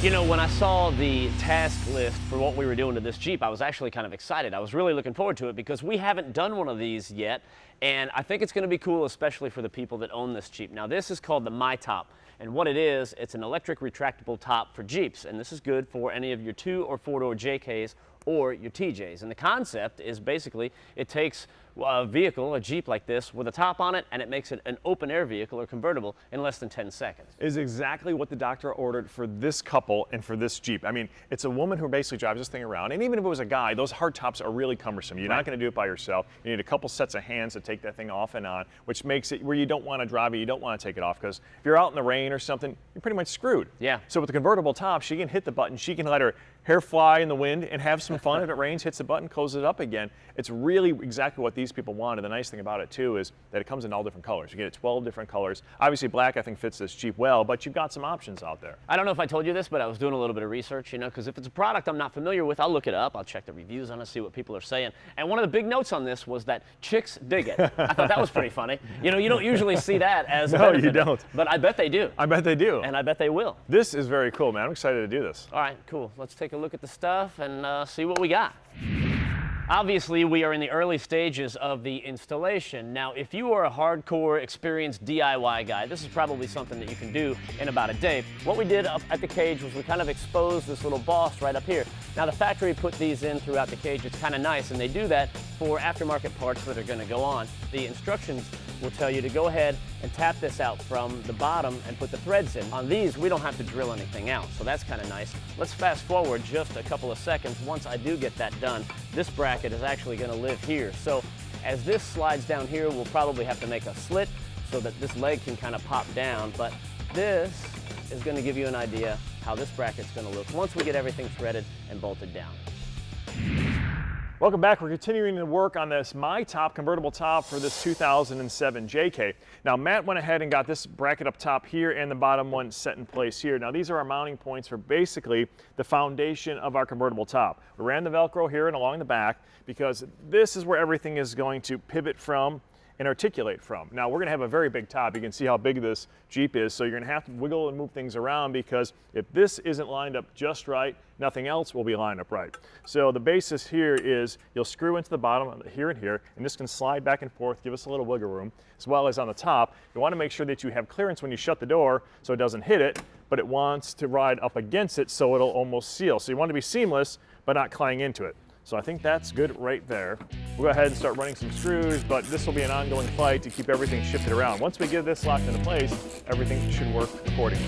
You know, when I saw the task list for what we were doing to this Jeep, I was actually kind of excited. I was really looking forward to it because we haven't done one of these yet, and I think it's going to be cool, especially for the people that own this Jeep. Now, this is called the My Top, and what it is, it's an electric retractable top for Jeeps, and this is good for any of your 2- or 4-door JKs or your TJs. And the concept is basically it takes a vehicle, a Jeep like this, with a top on it, and it makes it an open-air vehicle or convertible in less than 10 seconds. Is exactly what the doctor ordered for this couple and for this Jeep. I mean, it's a woman who basically drives this thing around, and even if it was a guy, those hard tops are really cumbersome. You're not going to do it by yourself. You need a couple sets of hands to take that thing off and on, which makes it where you don't want to drive it, you don't want to take it off, because if you're out in the rain or something, you're pretty much screwed. Yeah. So with the convertible top, she can hit the button, she can let her hair fly in the wind and have some fun. If it rains, hits the button, closes it up again. It's really exactly what these people want. And the nice thing about it too is that it comes in all different colors. You get it 12 different colors. Obviously black I think fits this Jeep well, but you've got some options out there. I don't know if I told you this, but I was doing a little bit of research, you know, because if it's a product I'm not familiar with, I'll look it up, I'll check the reviews on it, see what people are saying. And one of the big notes on this was that chicks dig it. I thought that was pretty funny. You know, you don't usually see that as a benefit, you don't. But I bet they do. I bet they do. And I bet they will. This is very cool, man. I'm excited to do this. All right, cool. Let's take a look at the stuff and see what we got. Obviously, we are in the early stages of the installation. Now, if you are a hardcore, experienced DIY guy, this is probably something that you can do in about a day. What we did up at the cage was we kind of exposed this little boss right up here. Now, the factory put these in throughout the cage. It's kind of nice, and they do that for aftermarket parts that are going to go on. The instructions will tell you to go ahead and tap this out from the bottom and put the threads in. On these, we don't have to drill anything out, so that's kind of nice. Let's fast forward just a couple of seconds. Once I do get that done, this bracket is actually going to live here. So as this slides down here, we'll probably have to make a slit so that this leg can kind of pop down, but this is going to give you an idea how this bracket's going to look once we get everything threaded and bolted down. Welcome back. We're continuing to work on this My Top convertible top for this 2007 JK. Now Matt went ahead and got this bracket up top here and the bottom one set in place here. Now these are our mounting points for basically the foundation of our convertible top. We ran the Velcro here and along the back because this is where everything is going to pivot from and articulate from. Now we're going to have a very big top. You can see how big this Jeep is, so you're going to have to wiggle and move things around because if this isn't lined up just right, nothing else will be lined up right. So the basis here is you'll screw into the bottom here and here, and this can slide back and forth, give us a little wiggle room, as well as on the top. You want to make sure that you have clearance when you shut the door so it doesn't hit it, but it wants to ride up against it so it'll almost seal. So you want to be seamless, but not clanging into it. So I think that's good right there. We'll go ahead and start running some screws, but this will be an ongoing fight to keep everything shifted around. Once we get this locked into place, everything should work accordingly.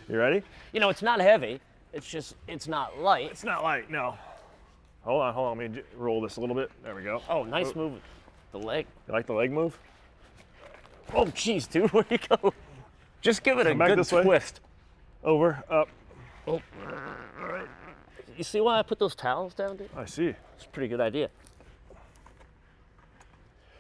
You ready? You know, it's not heavy. It's just, it's not light. It's not light, no. Hold on, let me roll this a little bit. There we go. Oh, nice move. The leg. You like the leg move? Oh, jeez, dude, where'd you go? Just give it a back good this way. twist. Over, up. Oh. All right. You see why I put those towels down, dude? I see. It's a pretty good idea.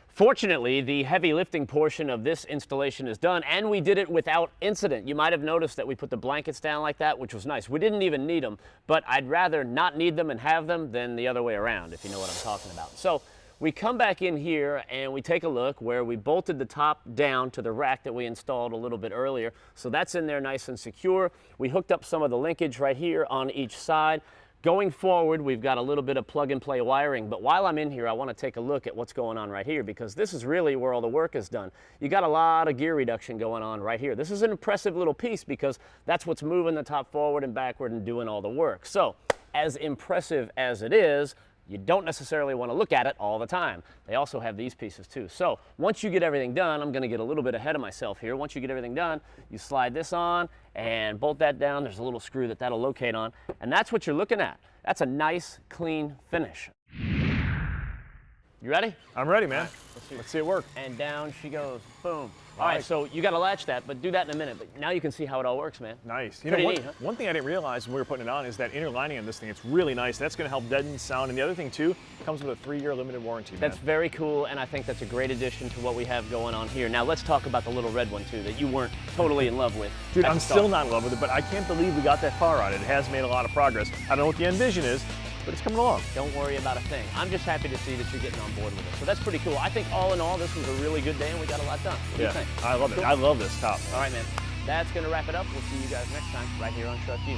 Fortunately, the heavy lifting portion of this installation is done, and we did it without incident. You might have noticed that we put the blankets down like that, which was nice. We didn't even need them, but I'd rather not need them and have them than the other way around, if you know what I'm talking about. So we come back in here and we take a look where we bolted the top down to the rack that we installed a little bit earlier. So that's in there nice and secure. We hooked up some of the linkage right here on each side. Going forward, we've got a little bit of plug-and-play wiring, but while I'm in here, I want to take a look at what's going on right here because this is really where all the work is done. You got a lot of gear reduction going on right here. This is an impressive little piece because that's what's moving the top forward and backward and doing all the work. So, as impressive as it is, you don't necessarily want to look at it all the time. They also have these pieces too. So once you get everything done, I'm going to get a little bit ahead of myself here. Once you get everything done, you slide this on and bolt that down. There's a little screw that'll locate on, and that's what you're looking at. That's a nice, clean finish. You ready? I'm ready, man. Let's see it work. And down she goes. Boom. All right, so you got to latch that, but do that in a minute. But now you can see how it all works, man. Nice. You Pretty know, neat, huh? one thing I didn't realize when we were putting it on is that inner lining on this thing, it's really nice. That's going to help deaden sound. And the other thing, too, comes with a 3-year limited warranty, man. That's very cool, and I think that's a great addition to what we have going on here. Now, let's talk about the little red one, too, that you weren't totally in love with. Dude, I'm still not in love with it, but I can't believe we got that far on it. It has made a lot of progress. I don't know what the end vision is, but it's coming along. Don't worry about a thing. I'm just happy to see that you're getting on board with us. So that's pretty cool. I think all in all, this was a really good day and we got a lot done. What do you think? I love it. Cool. I love this top. All right, man. That's going to wrap it up. We'll see you guys next time right here on TruckU.